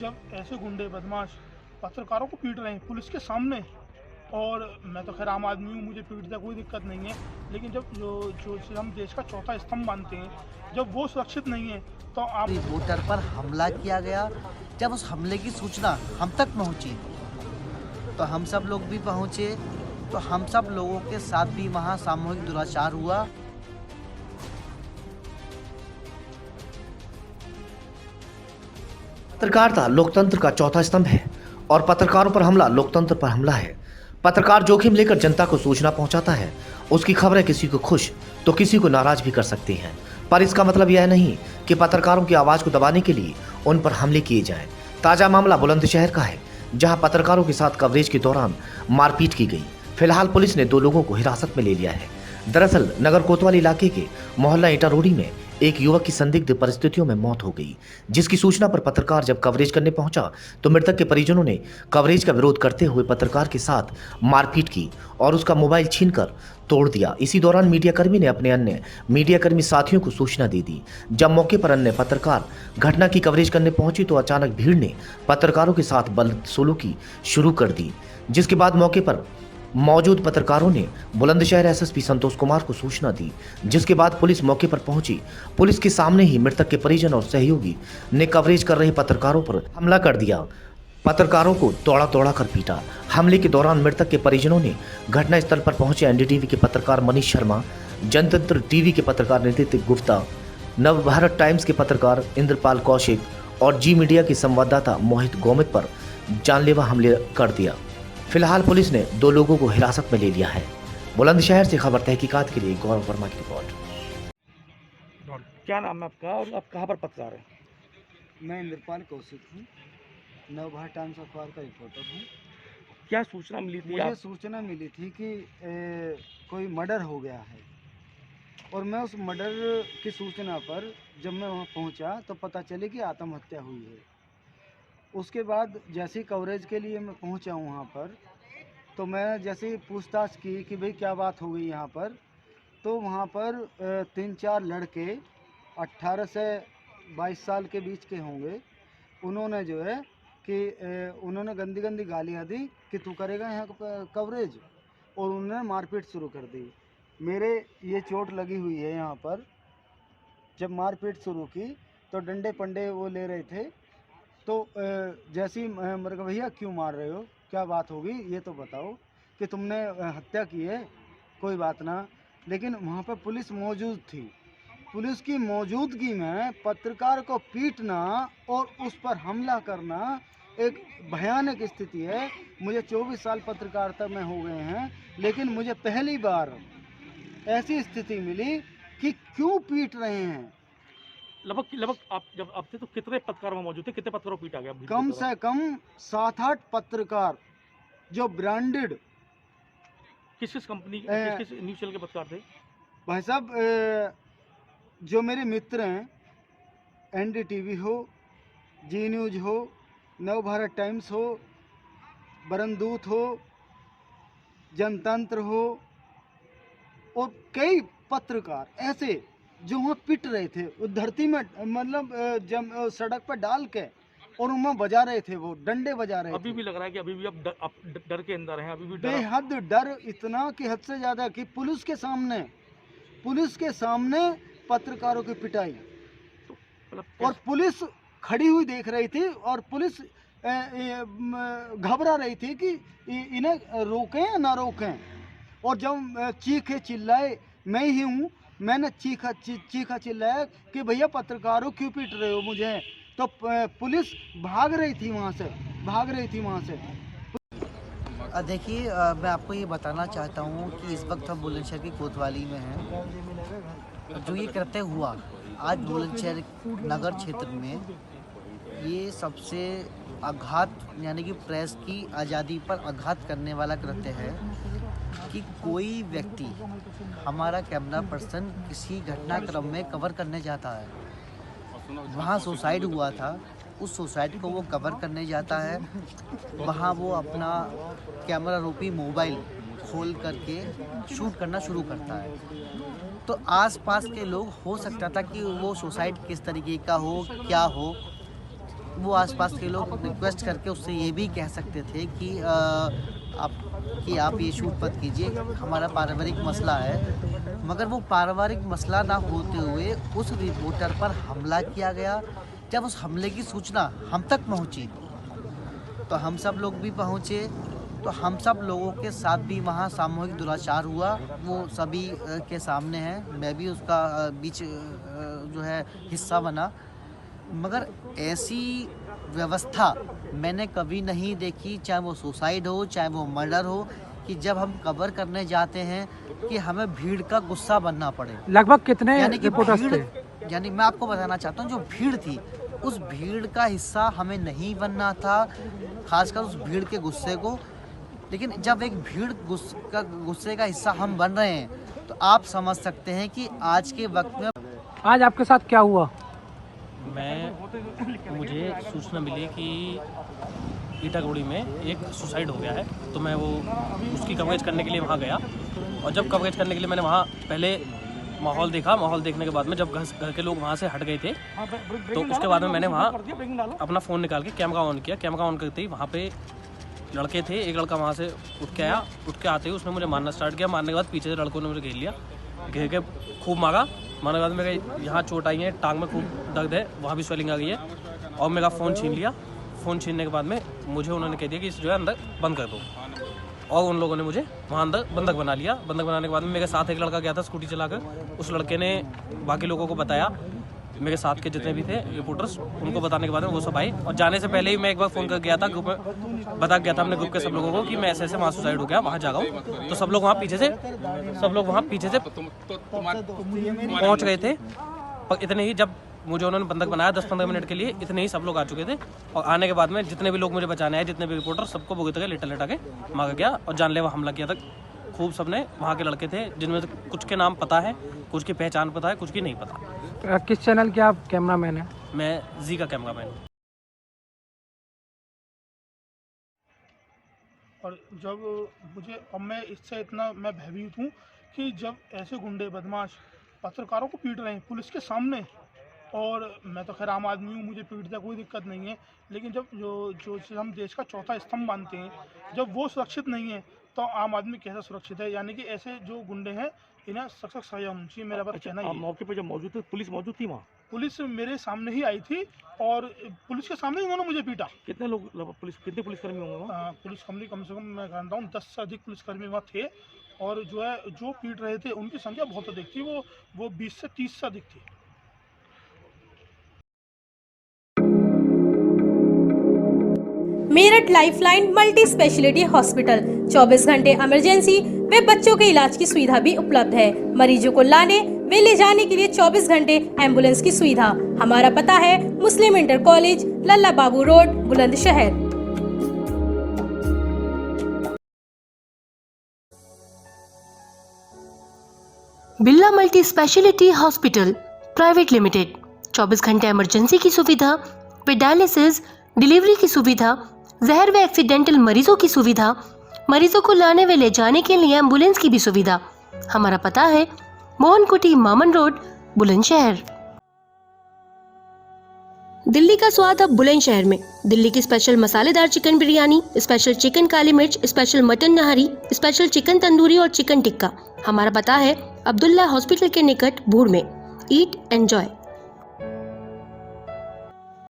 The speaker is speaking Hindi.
जब ऐसे गुंडे बदमाश पत्रकारों को पीट रहे हैं पुलिस के सामने, और मैं तो खैर आम आदमी हूँ, मुझे पीटने कोई दिक्कत नहीं है, लेकिन जब जो जो जिसे हम देश का चौथा स्तंभ मानते हैं, जब वो सुरक्षित नहीं है तो आप रिपोर्टर पर हमला किया गया। जब उस हमले की सूचना हम तक पहुंची तो हम सब लोग भी पहुंचे, तो हम सब लोगों के साथ भी वहां सामूहिक दुराचार हुआ। पत्रकारिता लोकतंत्र का चौथा स्तंभ है और पत्रकारों पर हमला लोकतंत्र पर हमला है। पत्रकार जोखिम लेकर जनता को सूचना पहुंचाता है। उसकी खबरें किसी को खुश तो किसी को नाराज भी कर सकती हैं, पर इसका मतलब यह नहीं कि पत्रकारों की आवाज को दबाने के लिए उन पर हमले किए जाएं। ताजा मामला बुलंदशहर का है, जहां पत्रकारों के साथ कवरेज के दौरान मारपीट की गई। फिलहाल पुलिस ने 2 लोगों को हिरासत में ले लिया है। दरअसल नगर कोतवाल इलाके के मोहल्ला इटारोड़ी में एक युवक की संदिग्ध परिस्थितियों में मौत हो गई, जिसकी सूचना पर पत्रकार जब कवरेज करने पहुंचा तो मृतक के परिजनों ने कवरेज का विरोध करते हुए पत्रकार के साथ मारपीट की और उसका मोबाइल छीनकर तोड़ दिया। इसी दौरान मीडियाकर्मी ने अपने अन्य मीडियाकर्मी साथियों को सूचना दे दी। जब मौके पर अन्य पत्रकार घटना की कवरेज करने पहुंची तो अचानक भीड़ ने पत्रकारों के साथ बदसलूकी शुरू कर दी, जिसके बाद मौके पर मौजूद पत्रकारों ने बुलंदशहर एसएसपी संतोष कुमार को सूचना दी, जिसके बाद पुलिस मौके पर पहुंची। पुलिस के सामने ही मृतक के परिजन और सहयोगी ने कवरेज कर रहे पत्रकारों पर हमला कर दिया। पत्रकारों को तोड़ा तोड़ा कर पीटा। हमले के दौरान मृतक के परिजनों ने घटनास्थल पर पहुंचे एनडीटीवी के पत्रकार मनीष शर्मा, जनतंत्र टीवी के पत्रकार नितिन गुप्ता, नवभारत टाइम्स के पत्रकार इंद्रपाल कौशिक और जी मीडिया के संवाददाता मोहित गोमित पर जानलेवा हमले कर दिया। फिलहाल पुलिस ने 2 लोगों को हिरासत में ले लिया है। बुलंदशहर से खबर तहकीकात के लिए गौरव वर्मा की रिपोर्ट। क्या नाम है आपका और आप कहाँ पर पत्रकार हैं? मैं इंद्रपाल कौशिक हूँ, नवभारत टाइम्स अखबार का रिपोर्टर हूँ। क्या सूचना मिली थी? मुझे सूचना मिली थी कि कोई मर्डर हो गया है, और मैं उस मर्डर की सूचना पर जब मैं वहाँ पहुँचा तो पता चले कि आत्महत्या हुई है। उसके बाद जैसे ही कवरेज के लिए मैं पहुँचा वहाँ पर, तो मैं जैसे ही पूछताछ की कि भाई क्या बात हो गई यहाँ पर, तो वहाँ पर 3-4 लड़के 18 से 22 साल के बीच के होंगे। उन्होंने जो है कि उन्होंने गंदी गंदी गालियाँ दी कि तू करेगा यहाँ कवरेज, और उन्होंने मारपीट शुरू कर दी। मेरे ये चोट लगी हुई है यहाँ पर। जब मारपीट शुरू की तो डंडे पंडे वो ले रहे थे, तो जैसे ही मेरे को, भैया क्यों मार रहे हो, क्या बात होगी ये तो बताओ, कि तुमने हत्या की है, कोई बात ना। लेकिन वहाँ पर पुलिस मौजूद थी। पुलिस की मौजूदगी में पत्रकार को पीटना और उस पर हमला करना एक भयानक स्थिति है। मुझे 24 साल पत्रकारिता में हो गए हैं, लेकिन मुझे पहली बार ऐसी स्थिति मिली कि क्यों पीट रहे हैं। लगभग आप जब अब थे तो कितने पत्रकार वहाँ मौजूद थे? कितने पत्रकारों को पीटा गया? कम से कम 7-8 पत्रकार जो ब्रांडेड, किस किस कंपनी किस किस न्यूज चैनल के पत्रकार थे? भाई साहब, जो मेरे मित्र हैं, एनडीटीवी हो, जी न्यूज हो, नवभारत टाइम्स हो, बरनदूत हो, जनतंत्र हो, और कई पत्रकार ऐसे जो वहाँ पिट रहे थे, वो धरती में मतलब जब सड़क पर डाल के और उनमें बजा रहे थे, वो डंडे बजा रहे थे। अभी भी लग रहा है कि अभी भी आप डर के अंदर हैं? अभी भी बेहद डर, इतना कि हद से ज़्यादा, कि पुलिस के सामने पत्रकारों की पिटाई, और पुलिस खड़ी हुई देख रही थी, और पुलिस घबरा रही थी कि इन्हें रोकें या ना रोकें। और जब चीखे चिल्लाए, मैं ही हूँ, मैंने चीखा चिल्लाया कि भैया पत्रकारों क्यों पीट रहे हो मुझे, तो पुलिस भाग रही थी वहाँ से। देखिए, मैं आपको ये बताना चाहता हूँ कि इस वक्त हम बुलंदशहर की कोतवाली में हैं। जो ये कृत्य हुआ आज बुलंदशहर नगर क्षेत्र में, ये सबसे आघात, यानी कि प्रेस की आज़ादी पर आघात करने वाला कृत्य है कि कोई व्यक्ति, हमारा कैमरा पर्सन, किसी घटनाक्रम में कवर करने जाता है। वहाँ सुसाइड हुआ था, उस सुसाइड को वो कवर करने जाता है। वहाँ वो अपना कैमरा रूपी मोबाइल खोल करके शूट करना शुरू करता है। तो आसपास के लोग, हो सकता था कि वो सुसाइड किस तरीके का हो, क्या हो, वो आसपास के लोग रिक्वेस्ट करके उससे ये भी कह सकते थे कि आप ये शूट मत कीजिए, हमारा पारिवारिक मसला है। मगर वो पारिवारिक मसला ना होते हुए उस रिपोर्टर पर हमला किया गया। जब उस हमले की सूचना हम तक पहुंची तो हम सब लोग भी पहुंचे, तो हम सब लोगों के साथ भी वहाँ सामूहिक दुराचार हुआ। वो सभी के सामने है, मैं भी उसका बीच जो है हिस्सा बना। मगर ऐसी व्यवस्था मैंने कभी नहीं देखी, चाहे वो सुसाइड हो चाहे वो मर्डर हो, कि जब हम कवर करने जाते हैं कि हमें भीड़ का गुस्सा बनना पड़े। लगभग कितने यानी कि रिपोर्टर्स थे? यानी मैं आपको बताना चाहता हूँ, जो भीड़ थी उस भीड़ का हिस्सा हमें नहीं बनना था, खासकर उस भीड़ के गुस्से को। लेकिन जब एक भीड़ गुस्से का हिस्सा हम बन रहे हैं तो आप समझ सकते हैं कि आज के वक्त में। आज आपके साथ क्या हुआ? मुझे सूचना मिली कि ईटागोड़ी में एक सुसाइड हो गया है, तो मैं वो उसकी कवरेज करने के लिए वहाँ गया। और जब कवरेज करने के लिए मैंने वहाँ पहले माहौल देखा, माहौल देखने के बाद में जब घर के लोग वहाँ से हट गए थे तो उसके बाद में मैंने वहाँ अपना फ़ोन निकाल के कैमरा ऑन किया। कैमरा ऑन करते ही वहाँ पे लड़के थे, एक लड़का वहाँ से उठ के आया। उठ के आते ही उसने मुझे मारना स्टार्ट किया। मारने के बाद पीछे से लड़कों ने मुझे घेर लिया, घेर के खूब मारा। मारने के बाद मेरे यहाँ चोट आई है, टांग में खूब दर्द है, वहाँ भी स्वेलिंग आ गई है। और मेरा फ़ोन छीन लिया। फ़ोन छीनने के बाद में मुझे उन्होंने कह दिया कि इस जो है अंदर बंद कर दो, और उन लोगों ने मुझे वहाँ अंदर बंधक बना लिया। बंधक बनाने के बाद में मेरे साथ एक लड़का गया था स्कूटी चलाकर। उस लड़के ने बाकी लोगों को बताया, मेरे साथ के जितने भी थे रिपोर्टर्स, उनको बताने के बाद में वो सब आए। और जाने से पहले ही मैं एक बार फ़ोन कर गया था ग्रुप में, बता गया था अपने ग्रुप के सब लोगों को कि मैं ऐसे वहाँ सुसाइड हो गया, वहाँ जा रहा हूँ। तो सब लोग वहाँ पीछे से पहुँच गए थे। पर इतने ही जब मुझे उन्होंने बंधक बनाया 10-15 मिनट के लिए, इतने ही सब लोग आ चुके थे। और आने के बाद में जितने भी लोग मुझे बचाने आए, जितने भी रिपोर्टर, सबको बुरी तरह लेटा के मारा गया और जानलेवा हमला किया था। खूब सबने वहाँ के लड़के थे, जिनमें से कुछ के नाम पता है, कुछ की पहचान पता है, कुछ की नहीं पता। किस चैनल के आप कैमरामैन हैं? मैं जी का कैमरामैन हूँ। और जब मुझे, अब मैं इससे इतना मैं भयभीत हूँ कि जब ऐसे गुंडे बदमाश पत्रकारों को पीट रहे हैं पुलिस के सामने, और मैं तो खैर आम आदमी हूँ, मुझे पीटने कोई दिक्कत नहीं है, लेकिन जब जो हम देश का चौथा स्तंभ मानते हैं, जब वो सुरक्षित नहीं है तो आम आदमी कैसे सुरक्षित है? यानी कि ऐसे जो गुंडे हैं इन्हें सख्त सजा होनी चाहिए, मेरा बात कहना है। मौके पर जब मौजूद थे, पुलिस मौजूद थी वहाँ? पुलिस मेरे सामने ही आई थी और पुलिस के सामने ही उन्होंने मुझे पीटा। कितने लोग कितने पुलिसकर्मी होंगे वहाँ? पुलिसकर्मी कम से कम मैं जानता हूँ 10 से अधिक पुलिसकर्मी वहाँ थे, और जो पीट रहे थे उनकी संख्या बहुत अधिक थी, वो 20 से 30 से अधिक थी। Meerut lifeline multi speciality hospital 24 घंटे इमरजेंसी व बच्चों के इलाज की सुविधा भी उपलब्ध है। मरीजों को लाने वे ले जाने के लिए 24 घंटे एम्बुलेंस की सुविधा। हमारा पता है Muslim inter college, Lalla Babu road, Bulandshahr. Birla multi speciality hospital private limited 24 घंटे इमरजेंसी की सुविधा, डायलिसिस, डिलीवरी की सुविधा, जहर व एक्सीडेंटल मरीजों की सुविधा, मरीजों को लाने व ले जाने के लिए एम्बुलेंस की भी सुविधा। हमारा पता है मोहनकुटी मामन रोड, बुलंदशहर। दिल्ली का स्वाद अब बुलंदशहर में। दिल्ली की स्पेशल मसालेदार चिकन बिरयानी, स्पेशल चिकन काली मिर्च, special mutton nihari, special chicken tandoori और चिकन टिक्का। हमारा पता है अब्दुल्ला हॉस्पिटल के निकट भूड़ में। ईट एंजॉय।